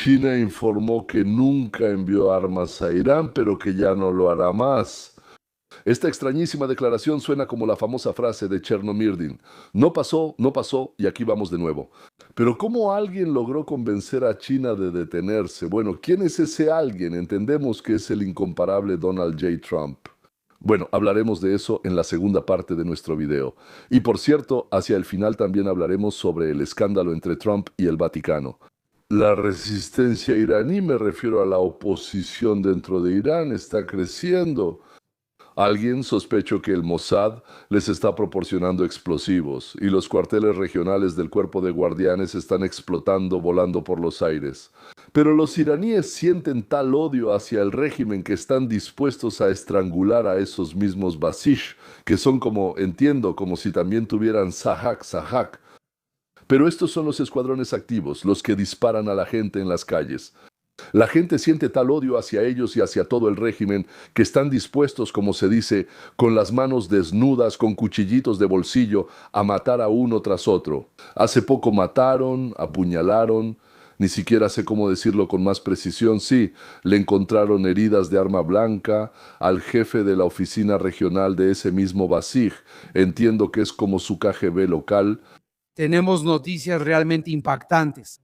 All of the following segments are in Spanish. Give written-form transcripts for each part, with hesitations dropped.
China informó que nunca envió armas a Irán, pero que ya no lo hará más. Esta extrañísima declaración suena como la famosa frase de Chernomyrdin: no pasó, no pasó y aquí vamos de nuevo. Pero ¿cómo alguien logró convencer a China de detenerse? Bueno, ¿quién es ese alguien? Entendemos que es el incomparable Donald J. Trump. Bueno, hablaremos de eso en la segunda parte de nuestro video. Y por cierto, hacia el final también hablaremos sobre el escándalo entre Trump y el Vaticano. La resistencia iraní, me refiero a la oposición dentro de Irán, está creciendo. Alguien sospechó que el Mossad les está proporcionando explosivos y los cuarteles regionales del cuerpo de guardianes están explotando, volando por los aires. Pero los iraníes sienten tal odio hacia el régimen que están dispuestos a estrangular a esos mismos Basij, que son como, entiendo, como si también tuvieran Sahak. Pero estos son los escuadrones activos, los que disparan a la gente en las calles. La gente siente tal odio hacia ellos y hacia todo el régimen que están dispuestos, como se dice, con las manos desnudas, con cuchillitos de bolsillo, a matar a uno tras otro. Hace poco mataron, apuñalaron, ni siquiera sé cómo decirlo con más precisión, sí, le encontraron heridas de arma blanca al jefe de la oficina regional de ese mismo Basij, entiendo que es como su KGB local. Tenemos noticias realmente impactantes.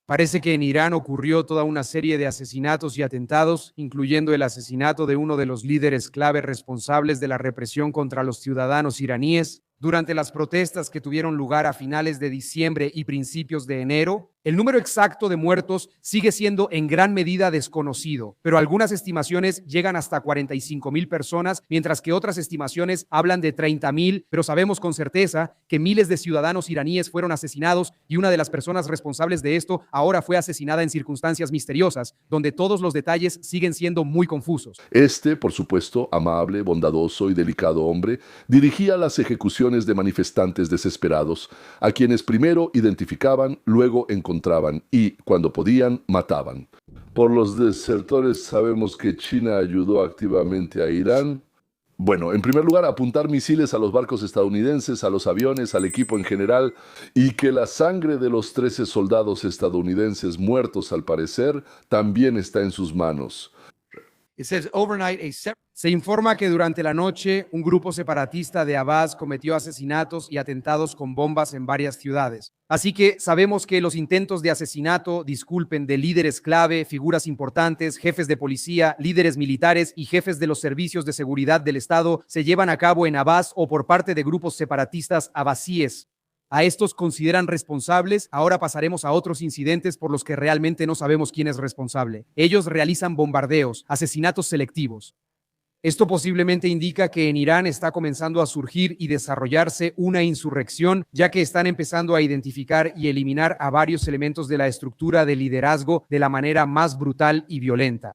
Parece que en Irán ocurrió toda una serie de asesinatos y atentados, incluyendo el asesinato de uno de los líderes clave responsables de la represión contra los ciudadanos iraníes durante las protestas que tuvieron lugar a finales de diciembre y principios de enero. El número exacto de muertos sigue siendo en gran medida desconocido, pero algunas estimaciones llegan hasta 45,000 personas, mientras que otras estimaciones hablan de 30,000, pero sabemos con certeza que miles de ciudadanos iraníes fueron asesinados y una de las personas responsables de esto ahora fue asesinada en circunstancias misteriosas, donde todos los detalles siguen siendo muy confusos. Por supuesto, amable, bondadoso y delicado hombre, dirigía las ejecuciones de manifestantes desesperados, a quienes primero identificaban, luego encontraban y, cuando podían, mataban. Por los desertores sabemos que China ayudó activamente a Irán. Bueno, en primer lugar, apuntar misiles a los barcos estadounidenses, a los aviones, al equipo en general, y que la sangre de los 13 soldados estadounidenses muertos, al parecer, también está en sus manos. Se informa que durante la noche un grupo separatista de Abbas cometió asesinatos y atentados con bombas en varias ciudades. Así que sabemos que los intentos de asesinato, de líderes clave, figuras importantes, jefes de policía, líderes militares y jefes de los servicios de seguridad del Estado se llevan a cabo en Abbas o por parte de grupos separatistas abbasíes. A estos consideran responsables. Ahora pasaremos a otros incidentes por los que realmente no sabemos quién es responsable. Ellos realizan bombardeos, asesinatos selectivos. Esto posiblemente indica que en Irán está comenzando a surgir y desarrollarse una insurrección, ya que están empezando a identificar y eliminar a varios elementos de la estructura de liderazgo de la manera más brutal y violenta.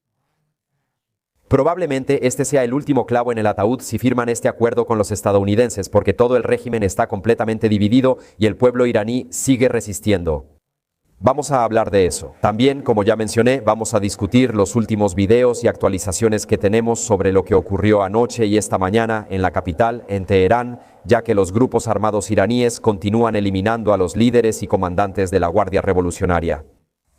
Probablemente este sea el último clavo en el ataúd si firman este acuerdo con los estadounidenses, porque todo el régimen está completamente dividido y el pueblo iraní sigue resistiendo. Vamos a hablar de eso. También, como ya mencioné, vamos a discutir los últimos videos y actualizaciones que tenemos sobre lo que ocurrió anoche y esta mañana en la capital, en Teherán, ya que los grupos armados iraníes continúan eliminando a los líderes y comandantes de la Guardia Revolucionaria.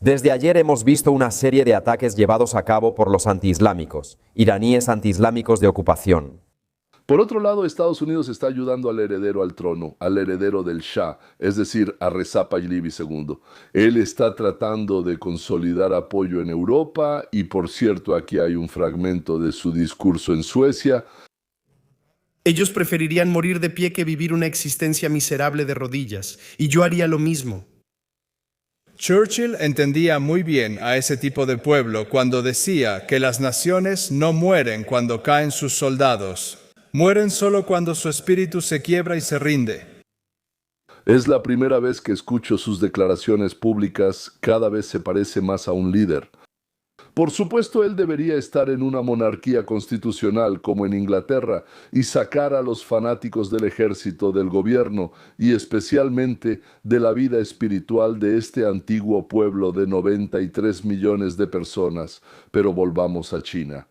Desde ayer hemos visto una serie de ataques llevados a cabo por los antiislámicos, iraníes antiislámicos de ocupación. Por otro lado, Estados Unidos está ayudando al heredero al trono, al heredero del Shah, es decir, a Reza Pahlavi II. Él está tratando de consolidar apoyo en Europa y, por cierto, aquí hay un fragmento de su discurso en Suecia. Ellos preferirían morir de pie que vivir una existencia miserable de rodillas, y yo haría lo mismo. Churchill entendía muy bien a ese tipo de pueblo cuando decía que las naciones no mueren cuando caen sus soldados, mueren solo cuando su espíritu se quiebra y se rinde. Es la primera vez que escucho sus declaraciones públicas, cada vez se parece más a un líder. Por supuesto, él debería estar en una monarquía constitucional como en Inglaterra y sacar a los fanáticos del ejército, del gobierno y especialmente de la vida espiritual de este antiguo pueblo de 93 millones de personas. Pero volvamos a China.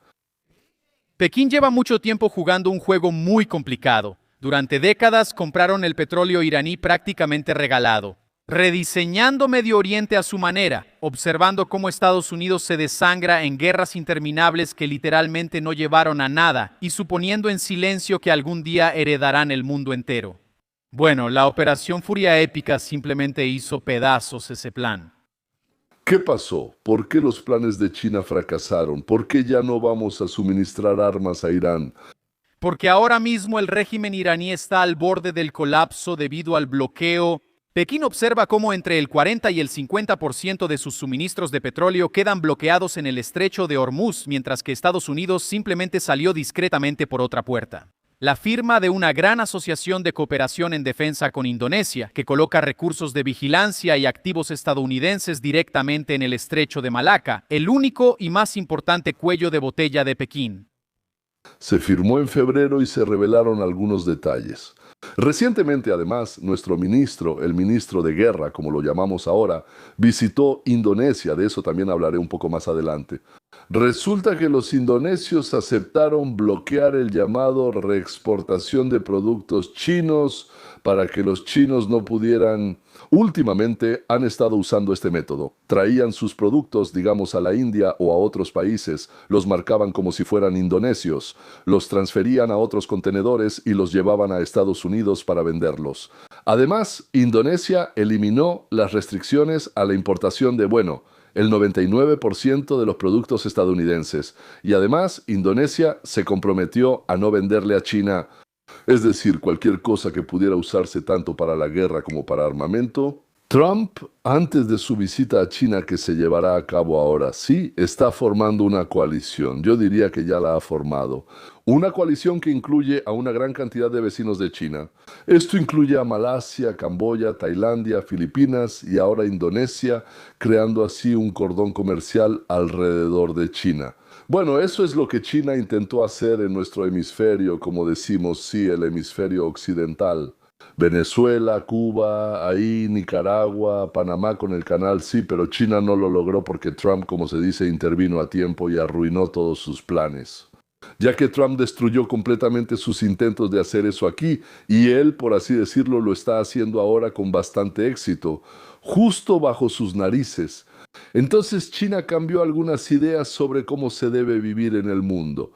Pekín lleva mucho tiempo jugando un juego muy complicado. Durante décadas compraron el petróleo iraní prácticamente regalado. rediseñando Medio Oriente a su manera, observando cómo Estados Unidos se desangra en guerras interminables que literalmente no llevaron a nada y suponiendo en silencio que algún día heredarán el mundo entero. Bueno, la Operación Furia Épica simplemente hizo pedazos ese plan. ¿Qué pasó? ¿Por qué los planes de China fracasaron? ¿Por qué ya no vamos a suministrar armas a Irán? Porque ahora mismo el régimen iraní está al borde del colapso debido al bloqueo. Pekín observa cómo entre el 40 y el 50% de sus suministros de petróleo quedan bloqueados en el estrecho de Hormuz, mientras que Estados Unidos simplemente salió discretamente por otra puerta. La firma de una gran asociación de cooperación en defensa con Indonesia, que coloca recursos de vigilancia y activos estadounidenses directamente en el estrecho de Malaca, el único y más importante cuello de botella de Pekín. Se firmó en febrero y se revelaron algunos detalles. Recientemente, además, nuestro ministro, el ministro de Guerra, como lo llamamos ahora, visitó Indonesia, de eso también hablaré un poco más adelante. Resulta que los indonesios aceptaron bloquear el llamado reexportación de productos chinos para que los chinos no pudieran. Últimamente han estado usando este método. Traían sus productos, digamos, a la India o a otros países, los marcaban como si fueran indonesios, los transferían a otros contenedores y los llevaban a Estados Unidos para venderlos. Además, Indonesia eliminó las restricciones a la importación de, el 99% de los productos estadounidenses. Y además, Indonesia se comprometió a no venderle a China, es decir, cualquier cosa que pudiera usarse tanto para la guerra como para armamento. Trump, antes de su visita a China que se llevará a cabo ahora, sí, está formando una coalición. Yo diría que ya la ha formado. Una coalición que incluye a una gran cantidad de vecinos de China. Esto incluye a Malasia, Camboya, Tailandia, Filipinas y ahora Indonesia, creando así un cordón comercial alrededor de China. Bueno, eso es lo que China intentó hacer en nuestro hemisferio, como decimos, sí, el hemisferio occidental. Venezuela, Cuba, ahí Nicaragua, Panamá con el canal, sí, pero China no lo logró porque Trump, como se dice, intervino a tiempo y arruinó todos sus planes. Ya que Trump destruyó completamente sus intentos de hacer eso aquí, y él, por así decirlo, lo está haciendo ahora con bastante éxito, justo bajo sus narices. Entonces China cambió algunas ideas sobre cómo se debe vivir en el mundo.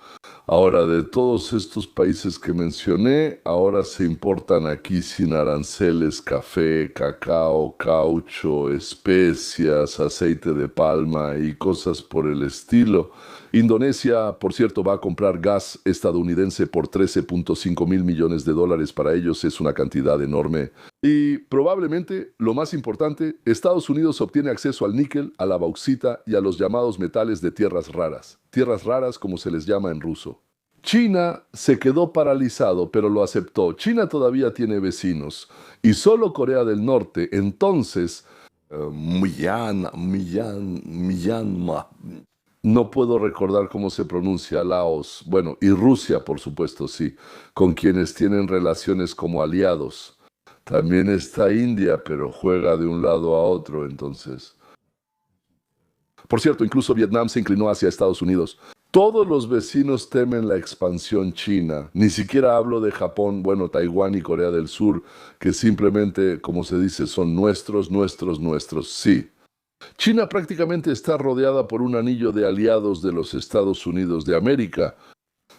Ahora, de todos estos países que mencioné, ahora se importan aquí sin aranceles café, cacao, caucho, especias, aceite de palma y cosas por el estilo. Indonesia, por cierto, va a comprar gas estadounidense por 13.5 mil millones de dólares. Para ellos es una cantidad enorme. Y probablemente, lo más importante, Estados Unidos obtiene acceso al níquel, a la bauxita y a los llamados metales de tierras raras. Tierras raras como se les llama en ruso. China se quedó paralizado, pero lo aceptó. China todavía tiene vecinos. Y solo Corea del Norte, entonces, Myanmar. No puedo recordar cómo se pronuncia, Laos, y Rusia, por supuesto, sí, con quienes tienen relaciones como aliados. También está India, pero juega de un lado a otro, entonces. Por cierto, incluso Vietnam se inclinó hacia Estados Unidos. Todos los vecinos temen la expansión china. Ni siquiera hablo de Japón, Taiwán y Corea del Sur, que simplemente, como se dice, son nuestros, sí. China prácticamente está rodeada por un anillo de aliados de los Estados Unidos de América.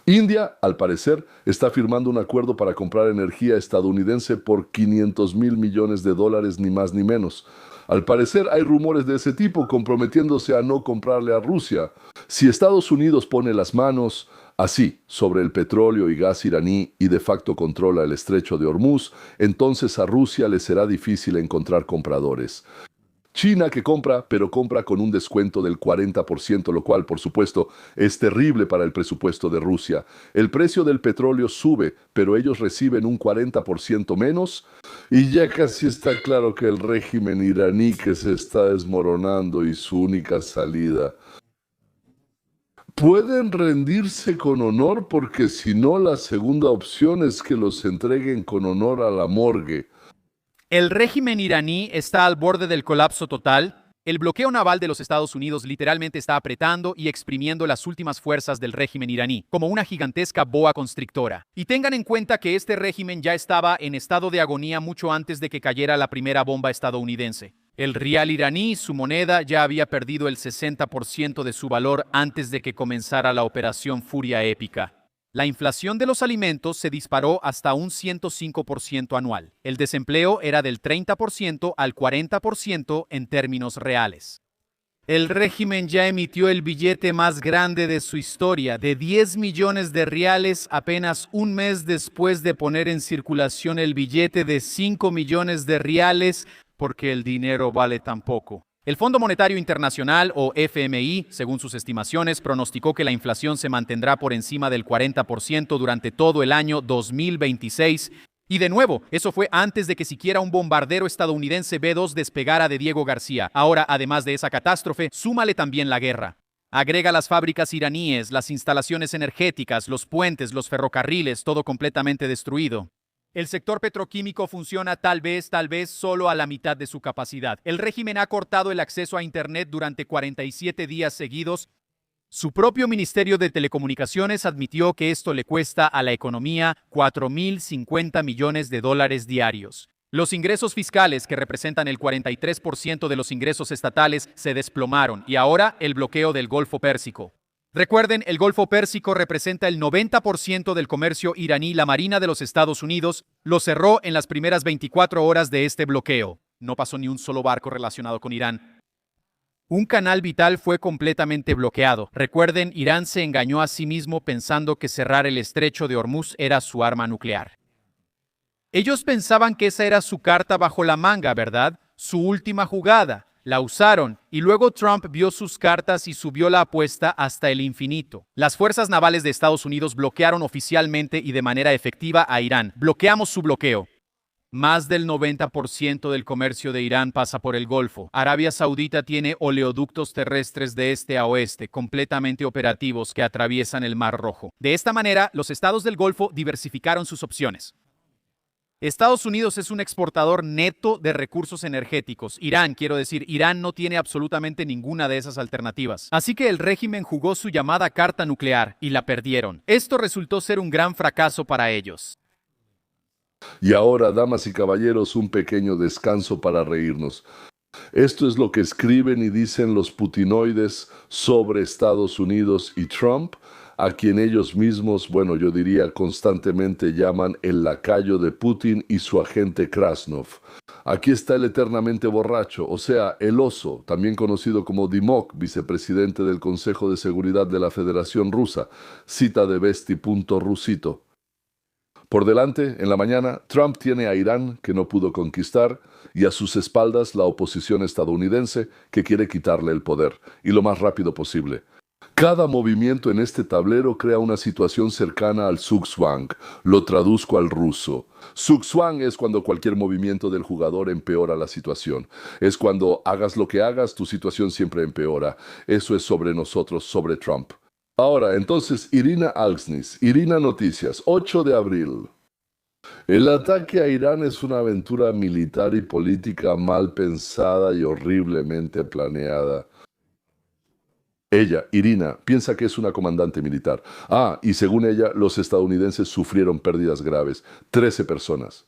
India, al parecer, está firmando un acuerdo para comprar energía estadounidense por 500 mil millones de dólares, ni más ni menos. Al parecer hay rumores de ese tipo comprometiéndose a no comprarle a Rusia. Si Estados Unidos pone las manos así sobre el petróleo y gas iraní y de facto controla el estrecho de Hormuz, entonces a Rusia le será difícil encontrar compradores. China que compra, pero compra con un descuento del 40%, lo cual, por supuesto, es terrible para el presupuesto de Rusia. El precio del petróleo sube, pero ellos reciben un 40% menos, y ya casi está claro que el régimen iraní que se está desmoronando y su única salida. Pueden rendirse con honor porque si no, la segunda opción es que los entreguen con honor a la morgue. El régimen iraní está al borde del colapso total. El bloqueo naval de los Estados Unidos literalmente está apretando y exprimiendo las últimas fuerzas del régimen iraní, como una gigantesca boa constrictora. Y tengan en cuenta que este régimen ya estaba en estado de agonía mucho antes de que cayera la primera bomba estadounidense. El rial iraní, su moneda, ya había perdido el 60% de su valor antes de que comenzara la operación Furia Épica. La inflación de los alimentos se disparó hasta un 105% anual. El desempleo era del 30% al 40% en términos reales. El régimen ya emitió el billete más grande de su historia, de 10 millones de riales, apenas un mes después de poner en circulación el billete de 5 millones de riales, porque el dinero vale tan poco. El Fondo Monetario Internacional, o FMI, según sus estimaciones, pronosticó que la inflación se mantendrá por encima del 40% durante todo el año 2026. Y de nuevo, eso fue antes de que siquiera un bombardero estadounidense B-2 despegara de Diego García. Ahora, además de esa catástrofe, súmale también la guerra. Agrega las fábricas iraníes, las instalaciones energéticas, los puentes, los ferrocarriles, todo completamente destruido. El sector petroquímico funciona tal vez solo a la mitad de su capacidad. El régimen ha cortado el acceso a Internet durante 47 días seguidos. Su propio Ministerio de Telecomunicaciones admitió que esto le cuesta a la economía $4.050 millones diarios. Los ingresos fiscales, que representan el 43% de los ingresos estatales, se desplomaron, y ahora el bloqueo del Golfo Pérsico. Recuerden, el Golfo Pérsico representa el 90% del comercio iraní. La Marina de los Estados Unidos lo cerró en las primeras 24 horas de este bloqueo. No pasó ni un solo barco relacionado con Irán. Un canal vital fue completamente bloqueado. Recuerden, Irán se engañó a sí mismo pensando que cerrar el estrecho de Hormuz era su arma nuclear. Ellos pensaban que esa era su carta bajo la manga, ¿verdad? Su última jugada. La usaron, y luego Trump vio sus cartas y subió la apuesta hasta el infinito. Las fuerzas navales de Estados Unidos bloquearon oficialmente y de manera efectiva a Irán. Bloqueamos su bloqueo. Más del 90% del comercio de Irán pasa por el Golfo. Arabia Saudita tiene oleoductos terrestres de este a oeste, completamente operativos, que atraviesan el Mar Rojo. De esta manera, los estados del Golfo diversificaron sus opciones. Estados Unidos es un exportador neto de recursos energéticos. Irán no tiene absolutamente ninguna de esas alternativas. Así que el régimen jugó su llamada carta nuclear y la perdieron. Esto resultó ser un gran fracaso para ellos. Y ahora, damas y caballeros, un pequeño descanso para reírnos. Esto es lo que escriben y dicen los putinoides sobre Estados Unidos y Trump, a quien ellos mismos, yo diría constantemente llaman el lacayo de Putin y su agente Krasnov. Aquí está el eternamente borracho, o sea, el oso, también conocido como Dimok, vicepresidente del Consejo de Seguridad de la Federación Rusa, cita de Vesti.Rusito. Por delante, en la mañana, Trump tiene a Irán, que no pudo conquistar, y a sus espaldas la oposición estadounidense, que quiere quitarle el poder, y lo más rápido posible. Cada movimiento en este tablero crea una situación cercana al zugzwang. Lo traduzco al ruso. Zugzwang es cuando cualquier movimiento del jugador empeora la situación. Es cuando hagas lo que hagas, tu situación siempre empeora. Eso es sobre nosotros, sobre Trump. Ahora, entonces, Irina Alksnis, Irina Noticias, 8 de abril. El ataque a Irán es una aventura militar y política mal pensada y horriblemente planeada. Ella, Irina, piensa que es una comandante militar. Y según ella, los estadounidenses sufrieron pérdidas graves. 13 personas.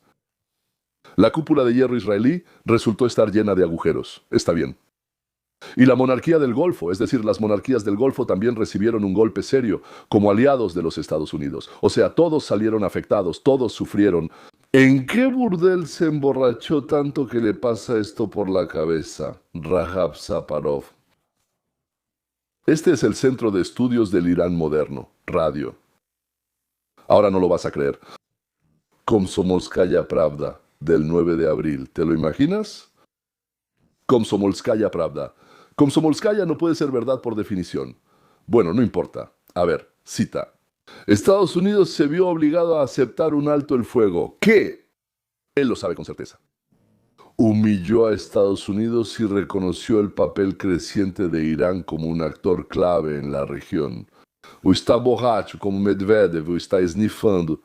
La cúpula de hierro israelí resultó estar llena de agujeros. Está bien. Y la monarquía del Golfo, es decir, las monarquías del Golfo también recibieron un golpe serio como aliados de los Estados Unidos. O sea, todos salieron afectados, todos sufrieron. ¿En qué burdel se emborrachó tanto que le pasa esto por la cabeza? Rahab Zaparov. Este es el Centro de Estudios del Irán Moderno, radio. Ahora no lo vas a creer. Komsomolskaya Pravda, del 9 de abril. ¿Te lo imaginas? Komsomolskaya Pravda. Komsomolskaya no puede ser verdad por definición. Bueno, no importa. A ver, cita. Estados Unidos se vio obligado a aceptar un alto el fuego. ¿Qué? Él lo sabe con certeza. Humilló a Estados Unidos y reconoció el papel creciente de Irán como un actor clave en la región. O está borracho como Medvedev, o está esnifando.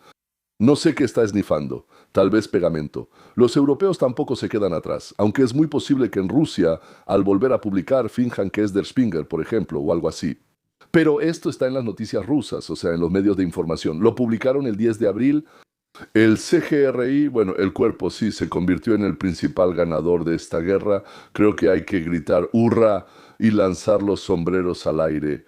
No sé qué está esnifando, tal vez pegamento. Los europeos tampoco se quedan atrás, aunque es muy posible que en Rusia, al volver a publicar, finjan que es Der Spiegel, por ejemplo, o algo así. Pero esto está en las noticias rusas, o sea, en los medios de información. Lo publicaron el 10 de abril. El CGRI, bueno, el cuerpo sí se convirtió en el principal ganador de esta guerra. Creo que hay que gritar ¡hurra! Y lanzar los sombreros al aire.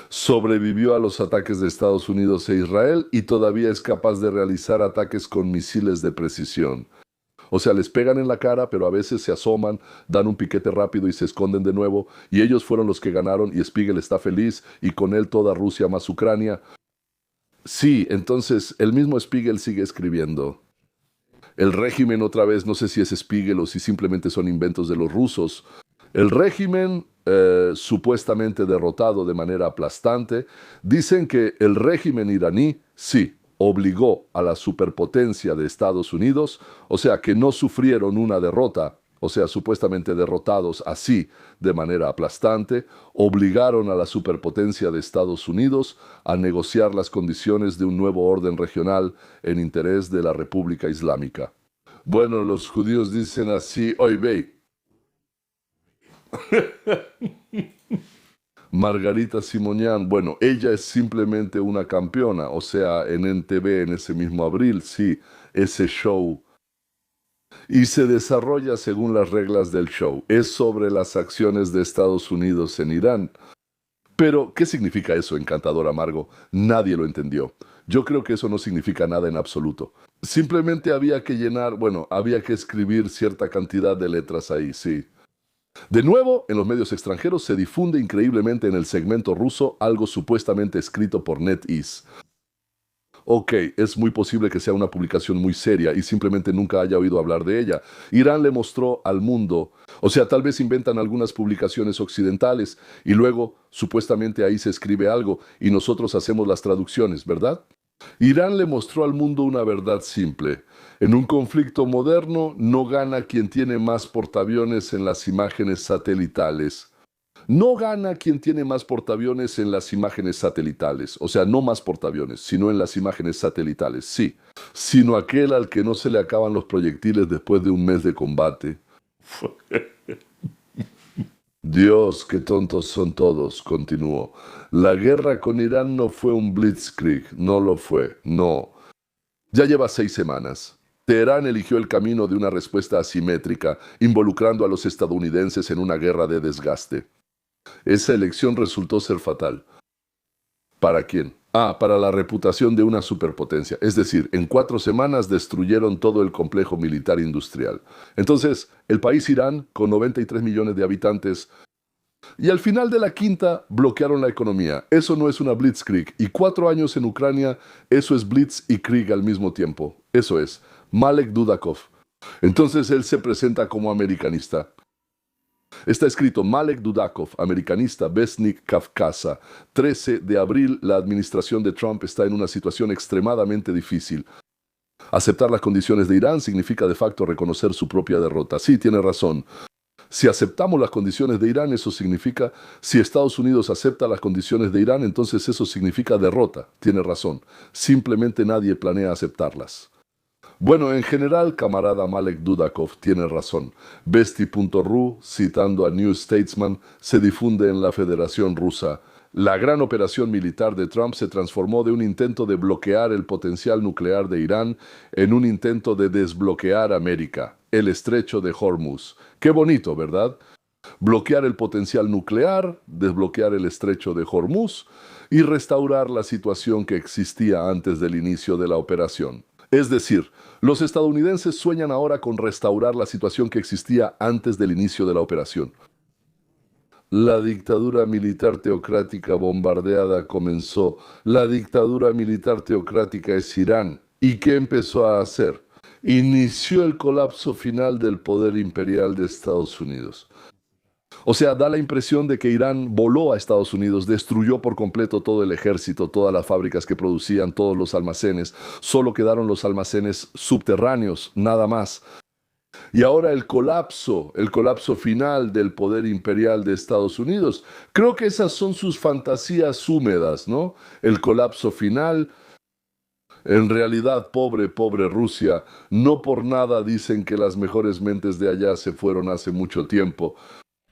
Sobrevivió a los ataques de Estados Unidos e Israel y todavía es capaz de realizar ataques con misiles de precisión. O sea, les pegan en la cara, pero a veces se asoman, dan un piquete rápido y se esconden de nuevo. Y ellos fueron los que ganaron y Spiegel está feliz y con él toda Rusia más Ucrania. Sí, entonces el mismo Spiegel sigue escribiendo. El régimen otra vez, no sé si es Spiegel o si simplemente son inventos de los rusos. El régimen supuestamente derrotado de manera aplastante, dicen que el régimen iraní sí obligó a la superpotencia de Estados Unidos, o sea que no sufrieron una derrota, o sea supuestamente derrotados así de manera aplastante, obligaron a la superpotencia de Estados Unidos a negociar las condiciones de un nuevo orden regional en interés de la República Islámica. Bueno, los judíos dicen así, hoy ve. Margarita Simonian, bueno, ella es simplemente una campeona, o sea, en NTV en ese mismo abril, sí, ese show. Y se desarrolla según las reglas del show. Es sobre las acciones de Estados Unidos en Irán. Pero, ¿qué significa eso, encantador amargo? Nadie lo entendió. Yo creo que eso no significa nada en absoluto. Simplemente había que llenar, bueno, había que escribir cierta cantidad de letras ahí, sí. De nuevo, en los medios extranjeros se difunde increíblemente en el segmento ruso algo supuestamente escrito por NetEase. Ok, es muy posible que sea una publicación muy seria y simplemente nunca haya oído hablar de ella. Irán le mostró al mundo, o sea, tal vez inventan algunas publicaciones occidentales y luego supuestamente ahí se escribe algo y nosotros hacemos las traducciones, ¿verdad? Irán le mostró al mundo una verdad simple. En un conflicto moderno no gana quien tiene más portaaviones en las imágenes satelitales. No gana quien tiene más portaaviones en las imágenes satelitales. O sea, no más portaaviones, sino en las imágenes satelitales, sí. Sino aquel al que no se le acaban los proyectiles después de un mes de combate. Dios, qué tontos son todos, continuó. La guerra con Irán no fue un blitzkrieg, no lo fue, no. Ya lleva 6 semanas. Teherán eligió el camino de una respuesta asimétrica, involucrando a los estadounidenses en una guerra de desgaste. Esa elección resultó ser fatal. ¿Para quién? Para la reputación de una superpotencia. Es decir, en 4 semanas destruyeron todo el complejo militar industrial. Entonces, el país Irán, con 93 millones de habitantes, y al final de la quinta bloquearon la economía. Eso no es una blitzkrieg. Y 4 años en Ucrania, eso es blitz y krieg al mismo tiempo. Eso es. Malek Dudakov. Entonces él se presenta como americanista. Está escrito Malek Dudakov, americanista, Vestnik Kafkasa. 13 de abril, la administración de Trump está en una situación extremadamente difícil. Aceptar las condiciones de Irán significa de facto reconocer su propia derrota. Sí, tiene razón. Si aceptamos las condiciones de Irán, eso significa, si Estados Unidos acepta las condiciones de Irán, entonces eso significa derrota. Tiene razón. Simplemente nadie planea aceptarlas. Bueno, en general, camarada Malek Dudakov tiene razón. Vesti.ru, citando a New Statesman, se difunde en la Federación Rusa. La gran operación militar de Trump se transformó de un intento de bloquear el potencial nuclear de Irán en un intento de desbloquear América, el estrecho de Hormuz. Qué bonito, ¿verdad? Bloquear el potencial nuclear, desbloquear el estrecho de Hormuz y restaurar la situación que existía antes del inicio de la operación. Es decir, los estadounidenses sueñan ahora con restaurar la situación que existía antes del inicio de la operación. La dictadura militar teocrática bombardeada comenzó. La dictadura militar teocrática es Irán. ¿Y qué empezó a hacer? Inició el colapso final del poder imperial de Estados Unidos. O sea, da la impresión de que Irán voló a Estados Unidos, destruyó por completo todo el ejército, todas las fábricas que producían, todos los almacenes. Solo quedaron los almacenes subterráneos, nada más. Y ahora el colapso final del poder imperial de Estados Unidos. Creo que esas son sus fantasías húmedas, ¿no? El colapso final. En realidad, pobre Rusia, no por nada dicen que las mejores mentes de allá se fueron hace mucho tiempo.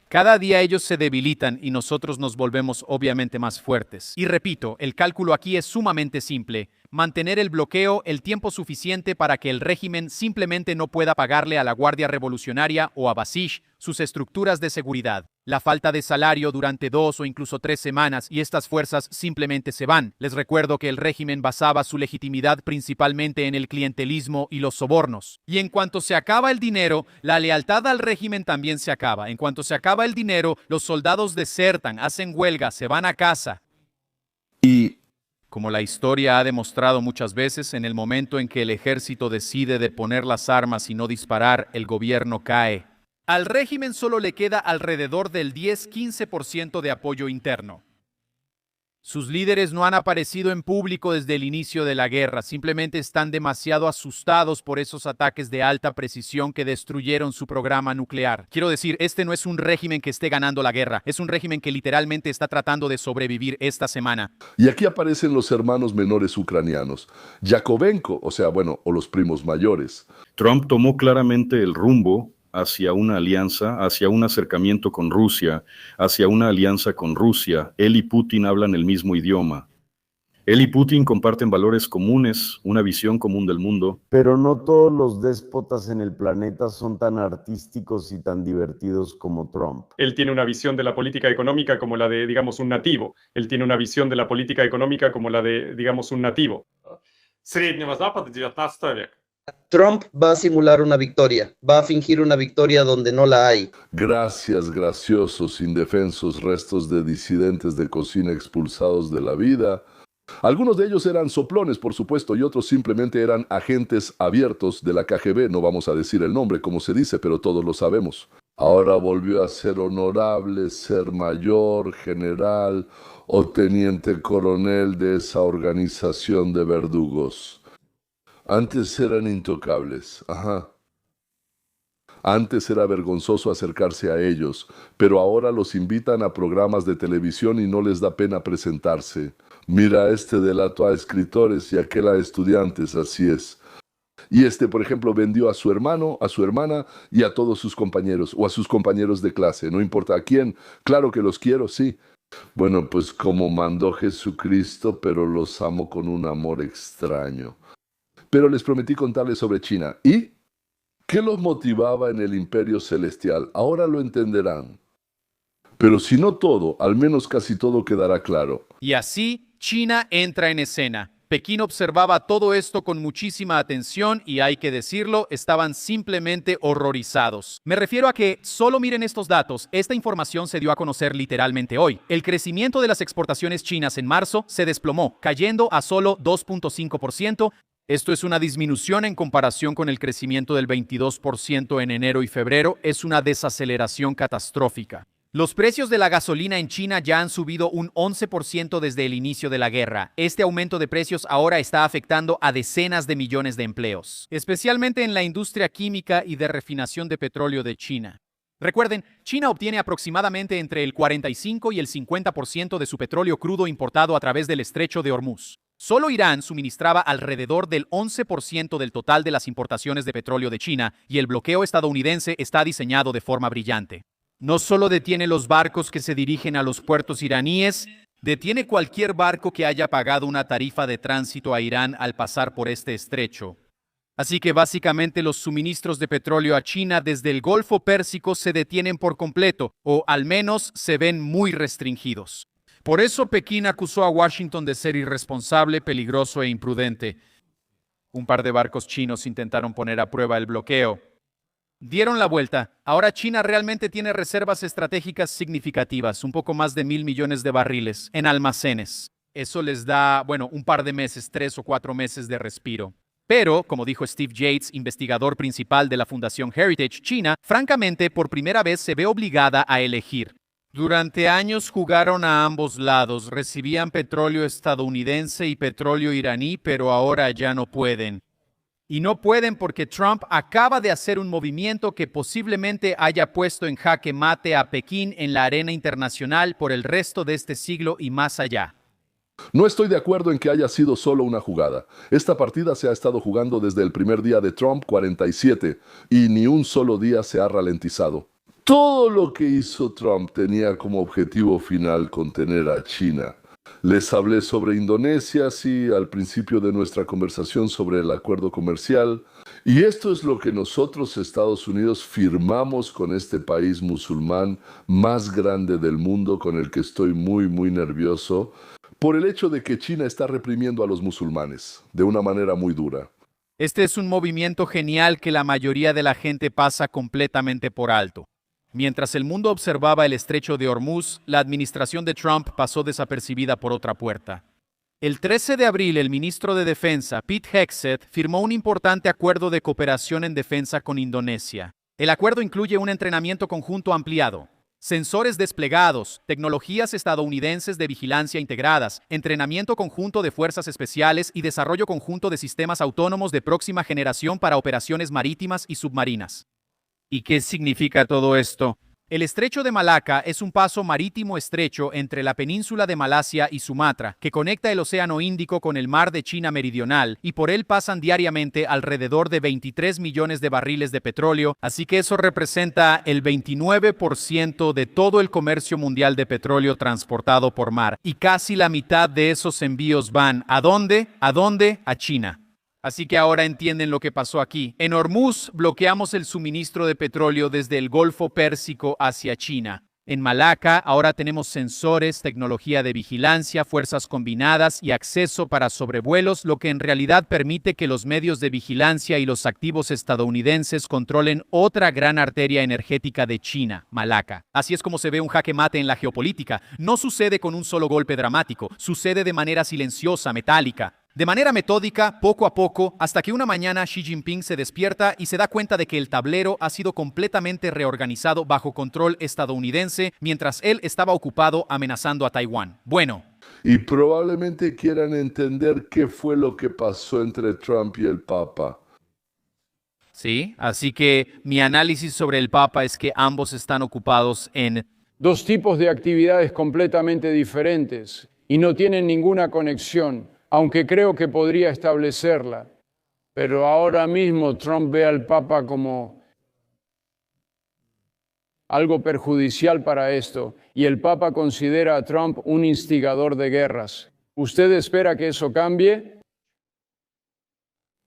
Cada día ellos se debilitan y nosotros nos volvemos obviamente más fuertes. Y repito, el cálculo aquí es sumamente simple. Mantener el bloqueo el tiempo suficiente para que el régimen simplemente no pueda pagarle a la Guardia Revolucionaria o a Basij sus estructuras de seguridad. La falta de salario durante 2 o incluso 3 semanas y estas fuerzas simplemente se van. Les recuerdo que el régimen basaba su legitimidad principalmente en el clientelismo y los sobornos. Y en cuanto se acaba el dinero, la lealtad al régimen también se acaba. En cuanto se acaba el dinero, los soldados desertan, hacen huelga, se van a casa. Y Como la historia ha demostrado muchas veces, en el momento en que el ejército decide de poner las armas y no disparar, el gobierno cae. Al régimen solo le queda alrededor del 10-15% de apoyo interno. Sus líderes no han aparecido en público desde el inicio de la guerra, simplemente están demasiado asustados por esos ataques de alta precisión que destruyeron su programa nuclear. Quiero decir, este no es un régimen que esté ganando la guerra, es un régimen que literalmente está tratando de sobrevivir esta semana. Y aquí aparecen los hermanos menores ucranianos, Yakovenko, o los primos mayores. Trump tomó claramente el rumbo hacia una alianza, hacia un acercamiento con Rusia, hacia una alianza con Rusia. Él y Putin hablan el mismo idioma. Él y Putin comparten valores comunes, una visión común del mundo. Pero no todos los déspotas en el planeta son tan artísticos y tan divertidos como Trump. Él tiene una visión de la política económica como la de, digamos, un nativo. Él tiene una visión de la política económica como la de, digamos, un nativo. Среднего Запада, 19 века. Trump va a simular una victoria, va a fingir una victoria donde no la hay. Gracias, graciosos, indefensos restos de disidentes de cocina expulsados de la vida. Algunos de ellos eran soplones, por supuesto, y otros simplemente eran agentes abiertos de la KGB. No vamos a decir el nombre, como se dice, pero todos lo sabemos. Ahora volvió a ser honorable, ser mayor, general o teniente coronel de esa organización de verdugos. Antes eran intocables, Antes era vergonzoso acercarse a ellos, pero ahora los invitan a programas de televisión y no les da pena presentarse. Mira, este delató a escritores y aquel a estudiantes, así es. Y por ejemplo, vendió a su hermano, a su hermana y a todos sus compañeros, o a sus compañeros de clase, no importa a quién. Claro que los quiero, sí. Bueno, pues como mandó Jesucristo, pero los amo con un amor extraño. Pero les prometí contarles sobre China. ¿Y qué los motivaba en el imperio celestial? Ahora lo entenderán. Pero si no todo, al menos casi todo quedará claro. Y así, China entra en escena. Pekín observaba todo esto con muchísima atención y, hay que decirlo, estaban simplemente horrorizados. Me refiero a que, solo miren estos datos, esta información se dio a conocer literalmente hoy. El crecimiento de las exportaciones chinas en marzo se desplomó, cayendo a solo 2.5%. Esto es una disminución en comparación con el crecimiento del 22% en enero y febrero. Es una desaceleración catastrófica. Los precios de la gasolina en China ya han subido un 11% desde el inicio de la guerra. Este aumento de precios ahora está afectando a decenas de millones de empleos, especialmente en la industria química y de refinación de petróleo de China. Recuerden, China obtiene aproximadamente entre el 45 y el 50% de su petróleo crudo importado a través del estrecho de Hormuz. Solo Irán suministraba alrededor del 11% del total de las importaciones de petróleo de China, y el bloqueo estadounidense está diseñado de forma brillante. No solo detiene los barcos que se dirigen a los puertos iraníes, detiene cualquier barco que haya pagado una tarifa de tránsito a Irán al pasar por este estrecho. Así que básicamente los suministros de petróleo a China desde el Golfo Pérsico se detienen por completo, o al menos se ven muy restringidos. Por eso Pekín acusó a Washington de ser irresponsable, peligroso e imprudente. Un par de barcos chinos intentaron poner a prueba el bloqueo. Dieron la vuelta. Ahora China realmente tiene reservas estratégicas significativas, un poco más de 1,000 millones de barriles, en almacenes. Eso les da, un par de meses, 3 o 4 meses de respiro. Pero, como dijo Steve Yates, investigador principal de la Fundación Heritage China, francamente, por primera vez se ve obligada a elegir. Durante años jugaron a ambos lados, recibían petróleo estadounidense y petróleo iraní, pero ahora ya no pueden. Y no pueden porque Trump acaba de hacer un movimiento que posiblemente haya puesto en jaque mate a Pekín en la arena internacional por el resto de este siglo y más allá. No estoy de acuerdo en que haya sido solo una jugada. Esta partida se ha estado jugando desde el primer día de Trump 47 y ni un solo día se ha ralentizado. Todo lo que hizo Trump tenía como objetivo final contener a China. Les hablé sobre Indonesia, sí, al principio de nuestra conversación sobre el acuerdo comercial. Y esto es lo que nosotros, Estados Unidos, firmamos con este país musulmán más grande del mundo, con el que estoy muy nervioso, por el hecho de que China está reprimiendo a los musulmanes de una manera muy dura. Este es un movimiento genial que la mayoría de la gente pasa completamente por alto. Mientras el mundo observaba el estrecho de Hormuz, la administración de Trump pasó desapercibida por otra puerta. El 13 de abril, el ministro de Defensa, Pete Hegseth, firmó un importante acuerdo de cooperación en defensa con Indonesia. El acuerdo incluye un entrenamiento conjunto ampliado, sensores desplegados, tecnologías estadounidenses de vigilancia integradas, entrenamiento conjunto de fuerzas especiales y desarrollo conjunto de sistemas autónomos de próxima generación para operaciones marítimas y submarinas. ¿Y qué significa todo esto? El estrecho de Malaca es un paso marítimo estrecho entre la península de Malasia y Sumatra, que conecta el Océano Índico con el Mar de China Meridional, y por él pasan diariamente alrededor de 23 millones de barriles de petróleo, así que eso representa el 29% de todo el comercio mundial de petróleo transportado por mar, y casi la mitad de esos envíos van ¿a dónde? ¿A dónde? A China. Así que ahora entienden lo que pasó aquí. En Hormuz bloqueamos el suministro de petróleo desde el Golfo Pérsico hacia China. En Malaca ahora tenemos sensores, tecnología de vigilancia, fuerzas combinadas y acceso para sobrevuelos, lo que en realidad permite que los medios de vigilancia y los activos estadounidenses controlen otra gran arteria energética de China, Malaca. Así es como se ve un jaque mate en la geopolítica. No sucede con un solo golpe dramático, sucede de manera silenciosa, metálica. De manera metódica, poco a poco, hasta que una mañana Xi Jinping se despierta y se da cuenta de que el tablero ha sido completamente reorganizado bajo control estadounidense mientras él estaba ocupado amenazando a Taiwán. Bueno. Y probablemente quieran entender qué fue lo que pasó entre Trump y el Papa. Sí, así que mi análisis sobre el Papa es que ambos están ocupados en dos tipos de actividades completamente diferentes y no tienen ninguna conexión. Aunque creo que podría establecerla, pero ahora mismo Trump ve al Papa como algo perjudicial para esto, y el Papa considera a Trump un instigador de guerras. ¿Usted espera que eso cambie?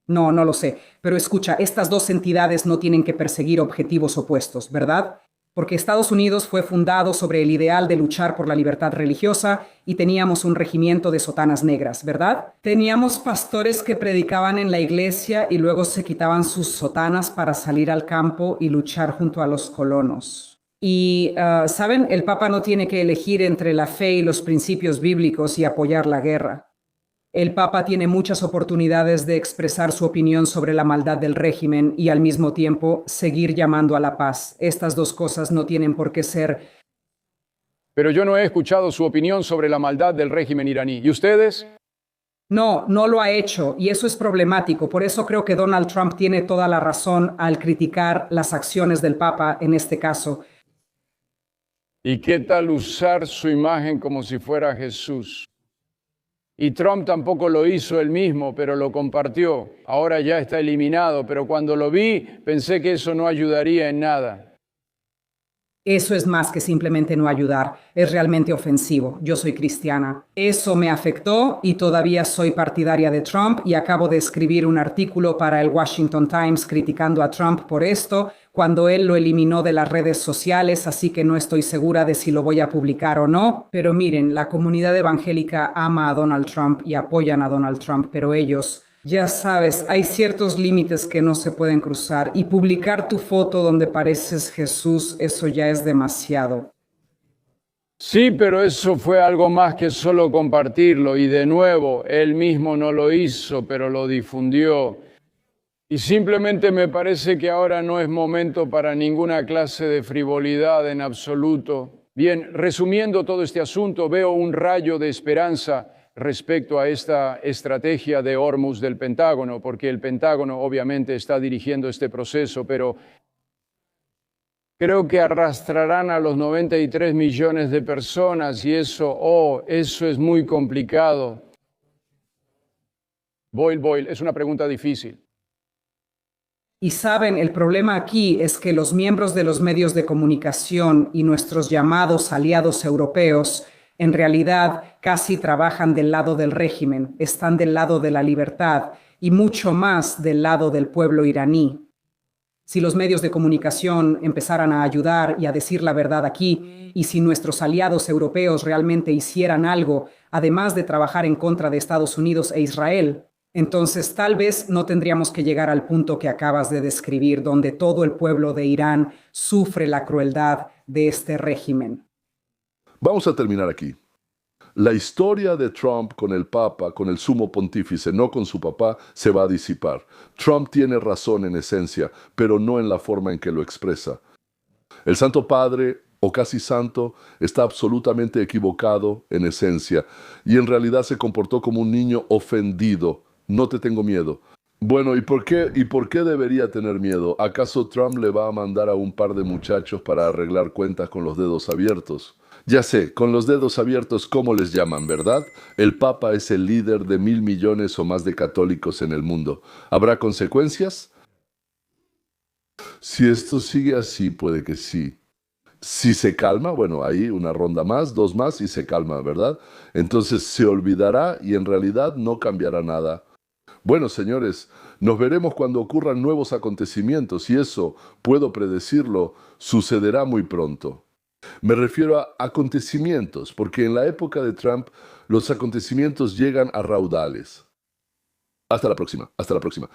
No, no lo sé, pero escucha, estas dos entidades no tienen que perseguir objetivos opuestos, ¿verdad? Porque Estados Unidos fue fundado sobre el ideal de luchar por la libertad religiosa y teníamos un regimiento de sotanas negras, ¿verdad? Teníamos pastores que predicaban en la iglesia y luego se quitaban sus sotanas para salir al campo y luchar junto a los colonos. Y, ¿saben? El Papa no tiene que elegir entre la fe y los principios bíblicos y apoyar la guerra. El Papa tiene muchas oportunidades de expresar su opinión sobre la maldad del régimen y al mismo tiempo seguir llamando a la paz. Estas dos cosas no tienen por qué ser. Pero yo no he escuchado su opinión sobre la maldad del régimen iraní. ¿Y ustedes? No, no lo ha hecho y eso es problemático. Por eso creo que Donald Trump tiene toda la razón al criticar las acciones del Papa en este caso. ¿Y qué tal usar su imagen como si fuera Jesús? Y Trump tampoco lo hizo él mismo, pero lo compartió. Ahora ya está eliminado, pero cuando lo vi pensé que eso no ayudaría en nada. Eso es más que simplemente no ayudar, es realmente ofensivo. Yo soy cristiana. Eso me afectó y todavía soy partidaria de Trump y acabo de escribir un artículo para el Washington Times criticando a Trump por esto, cuando él lo eliminó de las redes sociales, así que no estoy segura de si lo voy a publicar o no. Pero miren, la comunidad evangélica ama a Donald Trump y apoyan a Donald Trump, pero ellos... Ya sabes, hay ciertos límites que no se pueden cruzar y publicar tu foto donde pareces Jesús, eso ya es demasiado. Sí, pero eso fue algo más que solo compartirlo y de nuevo, él mismo no lo hizo, pero lo difundió. Y simplemente me parece que ahora no es momento para ninguna clase de frivolidad en absoluto. Bien, resumiendo todo este asunto, veo un rayo de esperanza respecto a esta estrategia de Hormuz del Pentágono, porque el Pentágono obviamente está dirigiendo este proceso, pero creo que arrastrarán a los 93 millones de personas y eso es muy complicado. Boyle, es una pregunta difícil. Y saben, el problema aquí es que los miembros de los medios de comunicación y nuestros llamados aliados europeos en realidad casi trabajan del lado del régimen, están del lado de la libertad y mucho más del lado del pueblo iraní. Si los medios de comunicación empezaran a ayudar y a decir la verdad aquí, y si nuestros aliados europeos realmente hicieran algo, además de trabajar en contra de Estados Unidos e Israel, entonces tal vez no tendríamos que llegar al punto que acabas de describir, donde todo el pueblo de Irán sufre la crueldad de este régimen. Vamos a terminar aquí. La historia de Trump con el Papa, con el sumo pontífice, no con su papá, se va a disipar. Trump tiene razón en esencia, pero no en la forma en que lo expresa. El Santo Padre, o casi santo, está absolutamente equivocado en esencia, y en realidad se comportó como un niño ofendido. No te tengo miedo. Bueno, ¿y por qué debería tener miedo? ¿Acaso Trump le va a mandar a un par de muchachos para arreglar cuentas con los dedos abiertos? Ya sé, con los dedos abiertos, ¿cómo les llaman, verdad? El Papa es el líder de 1.000 millones o más de católicos en el mundo. ¿Habrá consecuencias? Si esto sigue así, puede que sí. Si se calma, bueno, ahí una ronda más, 2 más y se calma, ¿verdad? Entonces se olvidará y en realidad no cambiará nada. Bueno, señores, nos veremos cuando ocurran nuevos acontecimientos y eso, puedo predecirlo, sucederá muy pronto. Me refiero a acontecimientos, porque en la época de Trump los acontecimientos llegan a raudales. Hasta la próxima, hasta la próxima.